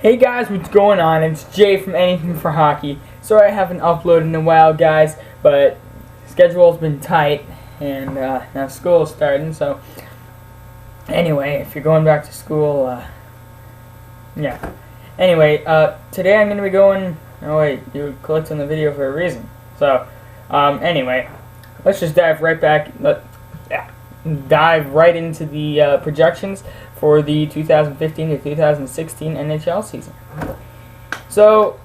Hey guys, what's going on? It's Jay from Anything for Hockey. Sorry I haven't uploaded in a while, guys, but schedule's been tight, and now school's starting. So anyway, if you're going back to school, yeah. Anyway, today I'm gonna be going. Oh wait, you clicked on the video for a reason. So anyway, let's just dive right into the projections for the 2015 to 2016 NHL season. So,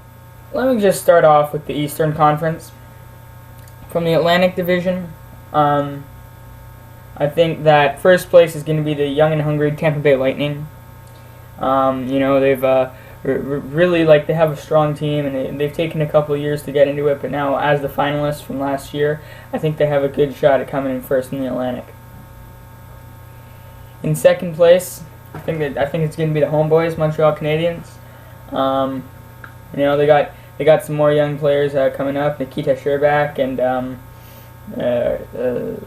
let me just start off with the Eastern Conference. From the Atlantic Division, I think that first place is going to be the young and hungry Tampa Bay Lightning. They've really they have a strong team, and they've taken a couple of years to get into it, but now as the finalists from last year, I think they have a good shot at coming in first in the Atlantic. In second place, I think it's going to be the homeboys, Montreal Canadiens. They got some more young players coming up, Nikita Sherbak and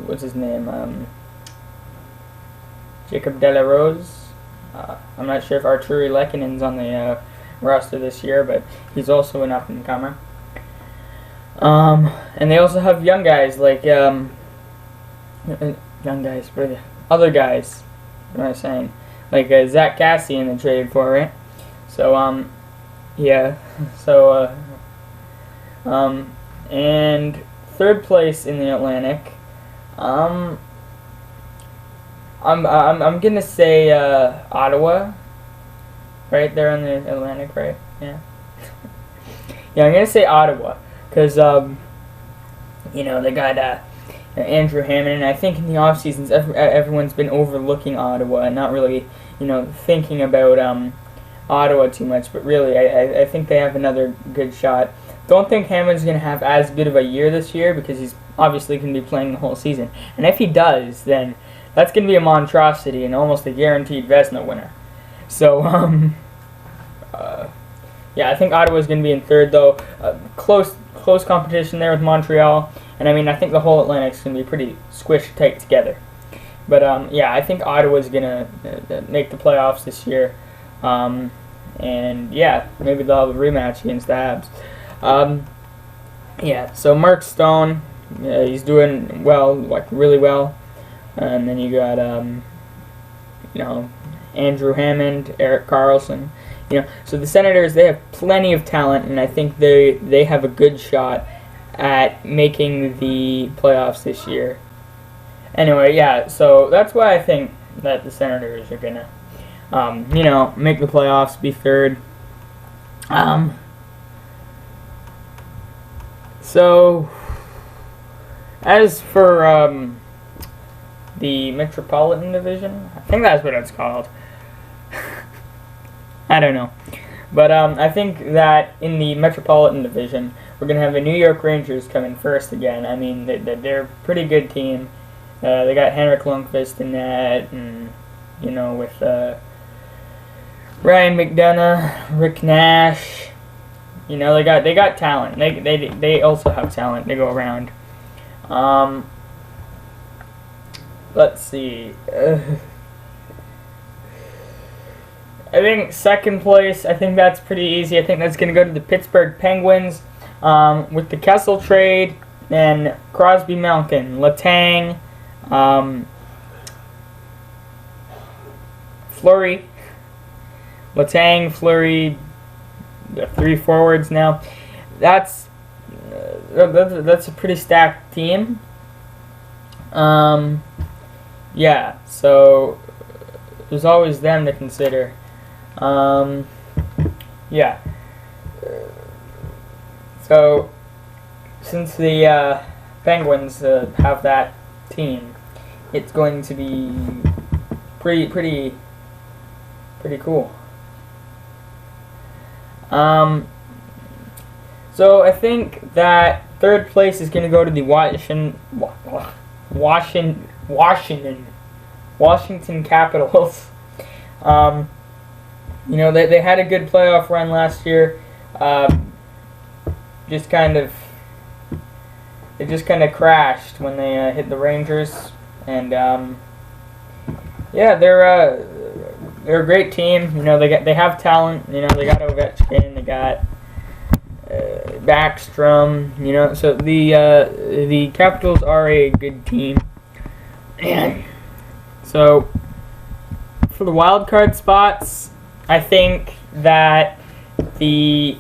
what's his name, Jacob Delarose. I'm not sure if Arturi Lekkonen's on the roster this year, but he's also an up-and-comer. And they also have young guys like other guys. What am I saying? Like Zach Cassian in the trade for, right? So yeah. So and third place in the Atlantic. I'm gonna say Ottawa. Right there in the Atlantic, right? Yeah. Yeah, I'm gonna say Ottawa because they got Andrew Hammond, and I think in the off seasons everyone's been overlooking Ottawa and not really thinking about Ottawa too much. But really, I think they have another good shot. Don't think Hammond's going to have as good of a year this year because he's obviously going to be playing the whole season. And if he does, then that's going to be a monstrosity and almost a guaranteed Vezina winner. So, yeah, I think Ottawa's going to be in third, though. Close competition there with Montreal. And I mean, I think the whole Atlantic's going to be pretty squished tight together. But, yeah, I think Ottawa's going to make the playoffs this year. And, yeah, maybe they'll have a rematch against the Habs. Yeah, so Mark Stone, he's doing well, really well. And then you got, Andrew Hammond, Erik Karlsson. So the Senators, they have plenty of talent, and I think they have a good shot at making the playoffs this year. Anyway, yeah, so that's why I think that the Senators are going to, make the playoffs, be third. So, as for the Metropolitan Division, I think that's what it's called. I don't know. But I think that in the Metropolitan Division, we're going to have the New York Rangers come in first again. I mean, they're a pretty good team. They got Henrik Lundqvist in that, and, with Ryan McDonough, Rick Nash. They got talent. They also have talent to go around. Let's see. I think second place, I think that's pretty easy. I think that's going to go to the Pittsburgh Penguins with the Kessel trade, then Crosby, Malkin, Letang, Fleury. Letang, Fleury, the three forwards now. That's a pretty stacked team. Yeah, so there's always them to consider. Yeah. So since the Penguins have that team, it's going to be pretty cool. So I think that third place is going to go to the Washington Capitals. They had a good playoff run last year. They just kind of crashed when they hit the Rangers, and yeah, they're they're a great team. You know, they have talent. You know, they got Ovechkin, they got Backstrom. You know, so the Capitals are a good team. And so for the wild card spots, I think that the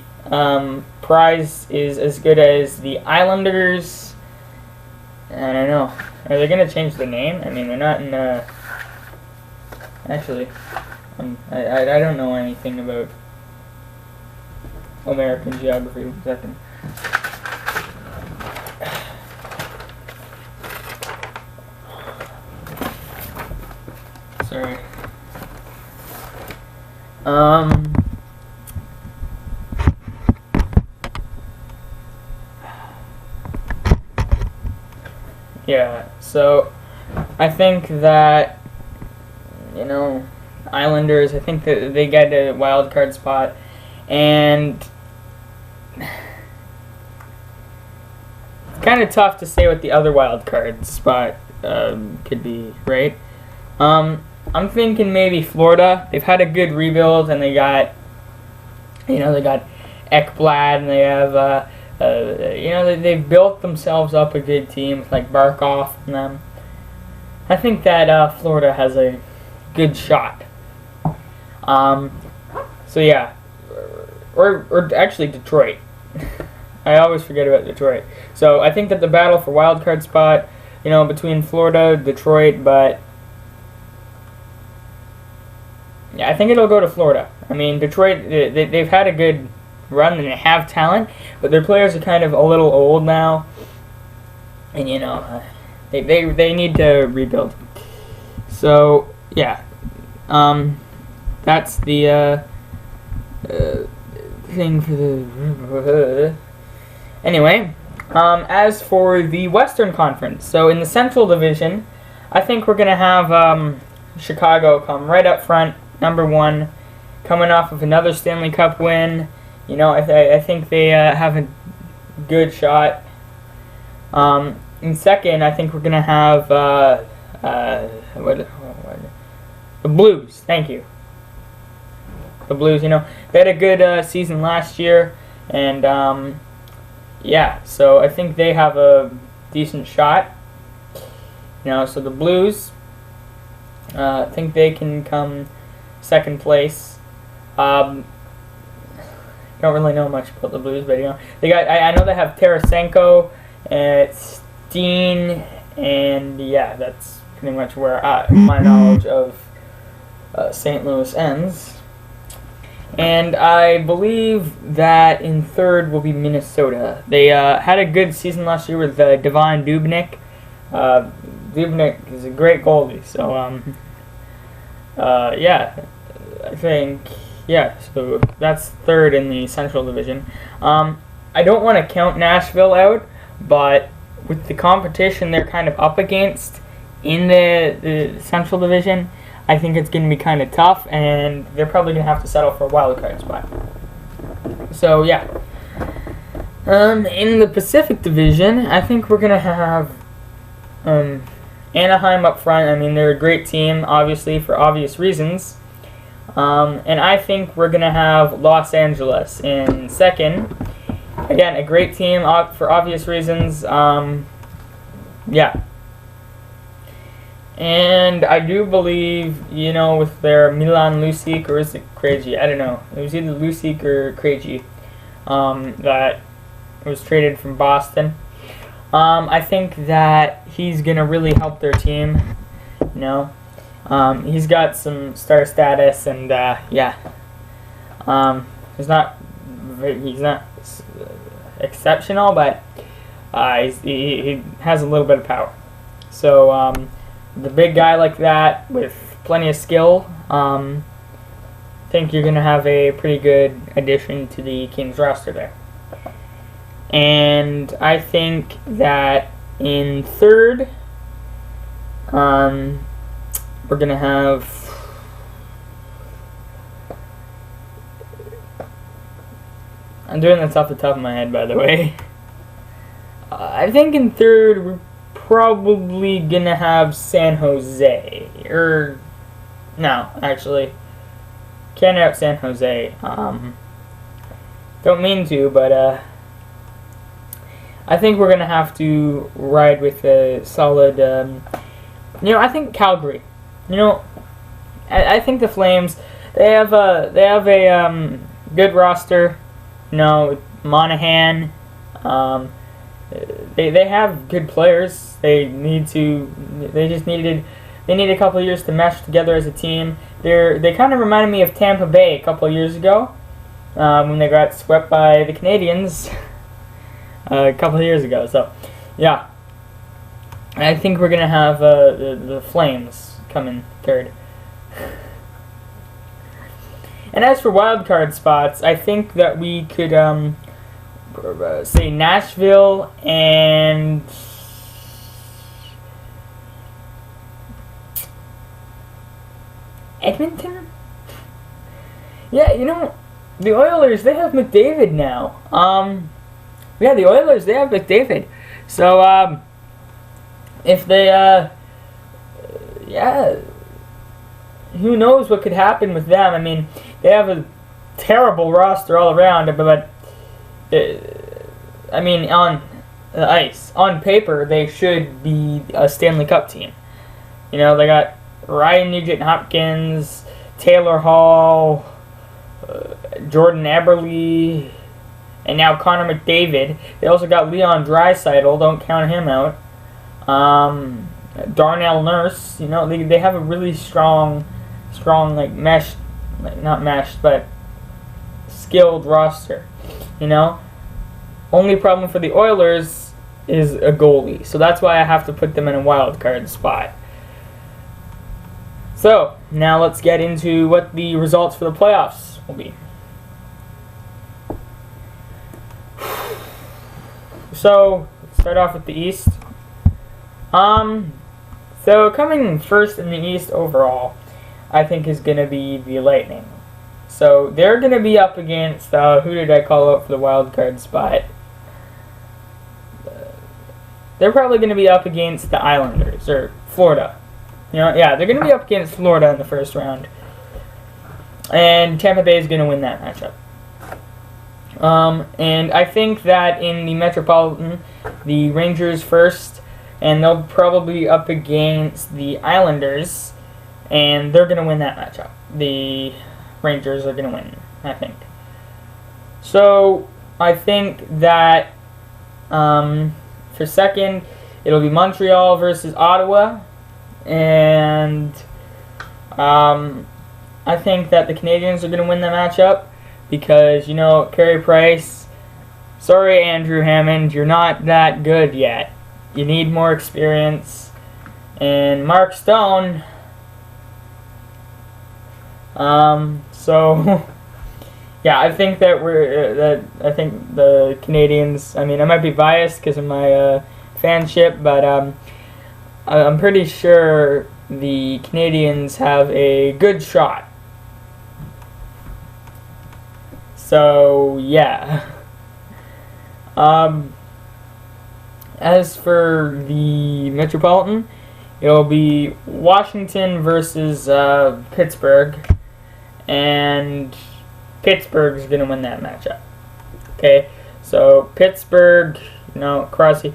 prize is as good as the Islanders. I don't know. Are they going to change the name? I mean, they're not in. Actually, I don't know anything about American geography. 1 second. Sorry. Yeah, so I think that, you know, Islanders, I think that they get a wild card spot, and it's kind of tough to say what the other wild card spot could be, right? I'm thinking maybe Florida. They've had a good rebuild, and they got Ekblad, and they have they've built themselves up a good team with like Barkov and them. I think that Florida has a good shot. So yeah, or actually Detroit. I always forget about Detroit. So I think that the battle for wild card spot, you know, between Florida, Detroit, but yeah, I think it'll go to Florida. I mean, Detroit, they've had a good run and they have talent, but their players are kind of a little old now, and you know, they need to rebuild. So yeah, that's the thing for the. Anyway, as for the Western Conference, so in the Central Division, I think we're gonna have Chicago come right up front, number one, coming off of another Stanley Cup win. You know, I think they have a good shot. In second, I think we're gonna have the Blues. Thank you. The Blues. You know, they had a good season last year, and yeah, so I think they have a decent shot. You know, so the Blues, I think they can come second place. Don't really know much about the Blues, but you know, they got. I know they have Tarasenko and Steen, and yeah, that's pretty much where my knowledge of St. Louis ends. And I believe that in third will be Minnesota. They had a good season last year with Devon Dubnyk. Dubnyk is a great goalie, so yeah, I think. Yeah, so that's third in the Central Division. I don't want to count Nashville out, but with the competition they're kind of up against in the Central Division, I think it's going to be kind of tough, and they're probably going to have to settle for a wild card spot. So, yeah. In the Pacific Division, I think we're going to have Anaheim up front. I mean, they're a great team, obviously, for obvious reasons. And I think we're going to have Los Angeles in second. Again, a great team for obvious reasons. Yeah. And I do believe, you know, with their Milan Lucic, or is it Krejci? I don't know. It was either Lucic or Krejci that was traded from Boston. I think that he's going to really help their team, you know. He's got some star status, and yeah, he's not exceptional, but he has a little bit of power. So the big guy like that with plenty of skill, I think you're gonna have a pretty good addition to the Kings roster there. And I think that in third, we're going to have I'm doing this off the top of my head, by the way. I think in third, we're probably going to have San Jose. No, actually. can't out San Jose. Don't mean to, but I think we're gonna have to ride with a solid. I think Calgary. I think the Flames. They have a good roster. Monahan. They have good players. They need a couple of years to mesh together as a team. They kind of reminded me of Tampa Bay a couple of years ago when they got swept by the Canadiens a couple of years ago. So, yeah, I think we're gonna have the Flames come in third. And as for wildcard spots, I think that we could say Nashville and Edmonton? Yeah, the Oilers, they have McDavid now. The Oilers, they have McDavid. So, if they, who knows what could happen with them. I mean, they have a terrible roster all around, but on the ice, on paper, they should be a Stanley Cup team. They got Ryan Nugent-Hopkins, Taylor Hall, Jordan Eberle, and now Connor McDavid. They also got Leon Draisaitl. Don't count him out. Darnell Nurse. They have a really strong meshed, not meshed, but skilled roster. Only problem for the Oilers is a goalie, so that's why I have to put them in a wild card spot. So, now let's get into what the results for the playoffs will be. So, let's start off with the East. So coming first in the East overall, I think is going to be the Lightning. So, they're going to be up against, who did I call out for the wild card spot? They're probably going to be up against the Islanders, or Florida. They're going to be up against Florida in the first round. And Tampa Bay is going to win that matchup. And I think that in the Metropolitan, the Rangers first, and they'll probably be up against the Islanders, and they're going to win that matchup. The Rangers are going to win, I think. So, I think that for second, it'll be Montreal versus Ottawa. And I think that the Canadiens are going to win the matchup because, Carey Price, sorry, Andrew Hammond, you're not that good yet. You need more experience. And Mark Stone, so, yeah, I think that I think the Canadiens, I might be biased because of my fanship, but I'm pretty sure the Canadiens have a good shot. So, yeah. As for the Metropolitan, it'll be Washington versus Pittsburgh, and Pittsburgh's going to win that matchup. Okay, so Pittsburgh, Crosby,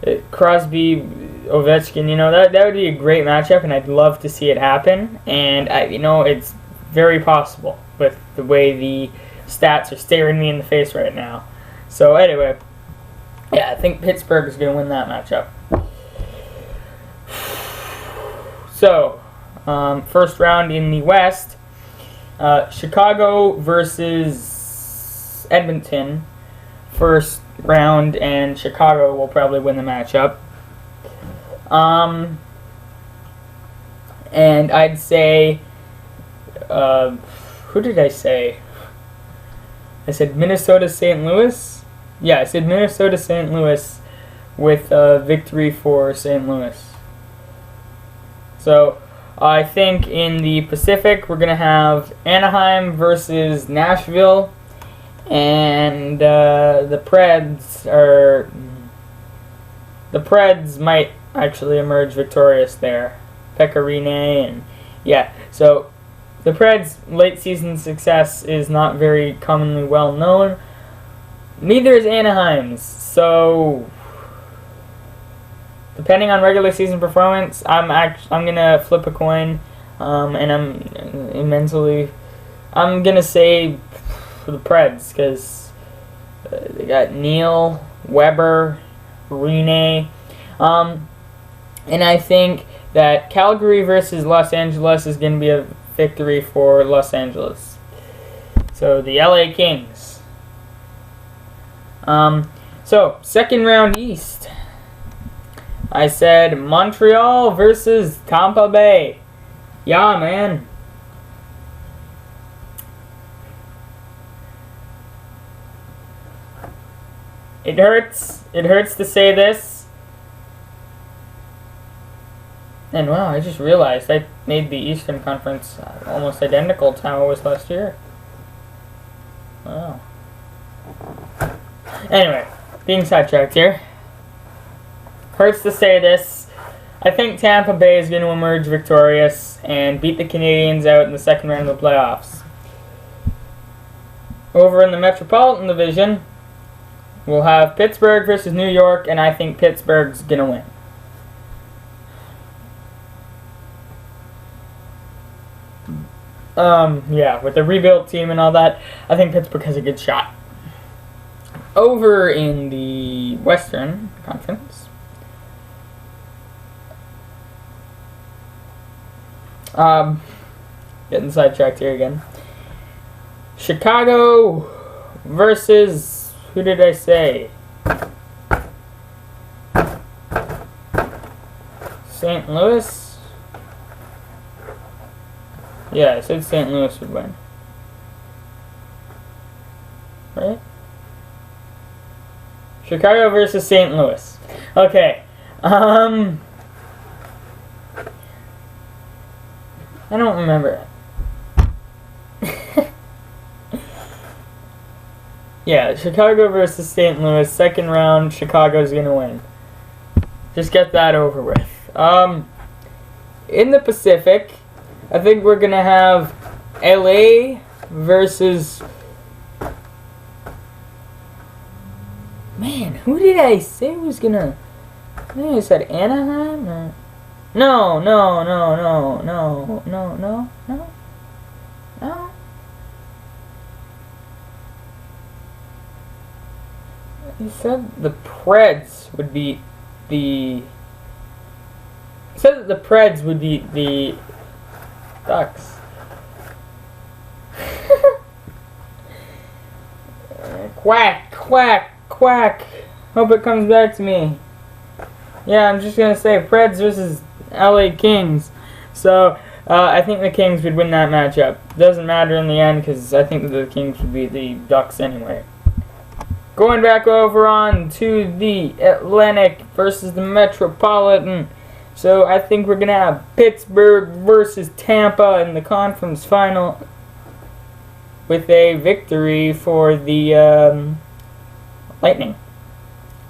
Ovechkin, that would be a great matchup, and I'd love to see it happen. And it's very possible with the way the stats are staring me in the face right now. So anyway, yeah, I think Pittsburgh is going to win that matchup. So, first round in the West, Chicago versus Edmonton. First round, and Chicago will probably win the matchup. And I'd say, who did I say? I said Minnesota St. Louis? Yeah, I said Minnesota St. Louis with a victory for St. Louis. So, I think in the Pacific, we're going to have Anaheim versus Nashville. And the Preds might actually emerge victorious there. Pecorine and yeah. So the Preds' late season success is not very commonly well known. Neither is Anaheim's. So, depending on regular season performance, I'm gonna flip a coin, and I'm gonna say for the Preds because they got Neil, Weber, Rene, and I think that Calgary versus Los Angeles is gonna be a victory for Los Angeles. So the LA Kings. So second round East. I said Montreal versus Tampa Bay. Yeah, man. It hurts. It hurts to say this. And wow, I just realized I made the Eastern Conference almost identical to how it was last year. Wow. Anyway, being sidetracked here. Hurts to say this. I think Tampa Bay is going to emerge victorious and beat the Canadiens out in the second round of the playoffs. Over in the Metropolitan Division, we'll have Pittsburgh versus New York, and I think Pittsburgh's going to win. Yeah, with the rebuilt team and all that, I think Pittsburgh has a good shot. Over in the Western Conference, getting sidetracked here again. Chicago versus, who did I say? St. Louis? Yeah, I said St. Louis would win. Right? Chicago versus St. Louis. Okay. I don't remember. Yeah, Chicago versus St. Louis. Second round, Chicago's gonna win. Just get that over with. In the Pacific, I think we're going to have LA versus... Man, who did I say was going to... I think I said Anaheim? Or... No. You said the Preds would be the... I said that the Preds would be the... Ducks. Quack, quack, quack. Hope it comes back to me. Yeah, I'm just going to say Preds versus LA Kings. So, I think the Kings would win that matchup. Doesn't matter in the end because I think that the Kings would be the Ducks anyway. Going back over on to the Atlantic versus the Metropolitan. So I think we're going to have Pittsburgh versus Tampa in the conference final with a victory for the Lightning.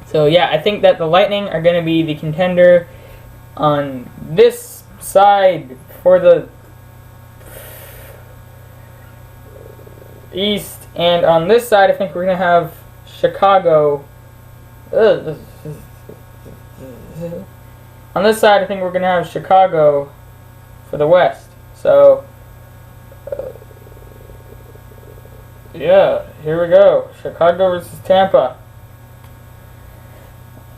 So yeah, I think that the Lightning are going to be the contender on this side for the East. And on this side, I think we're going to have Chicago. On this side, I think we're going to have Chicago for the West. So, yeah, here we go. Chicago versus Tampa.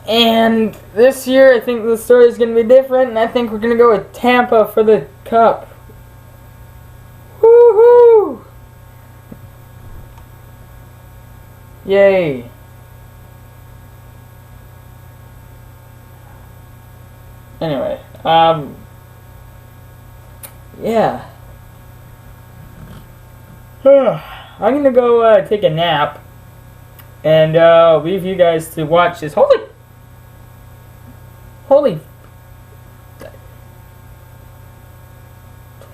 And this year, I think the story is going to be different, and I think we're going to go with Tampa for the Cup. Woohoo! Yay. Anyway, yeah. I'm gonna go take a nap and leave you guys to watch this. Holy 20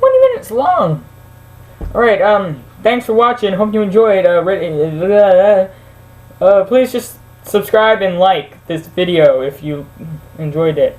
minutes long. Alright, thanks for watching. Hope you enjoyed. Please just subscribe and like this video if you enjoyed it.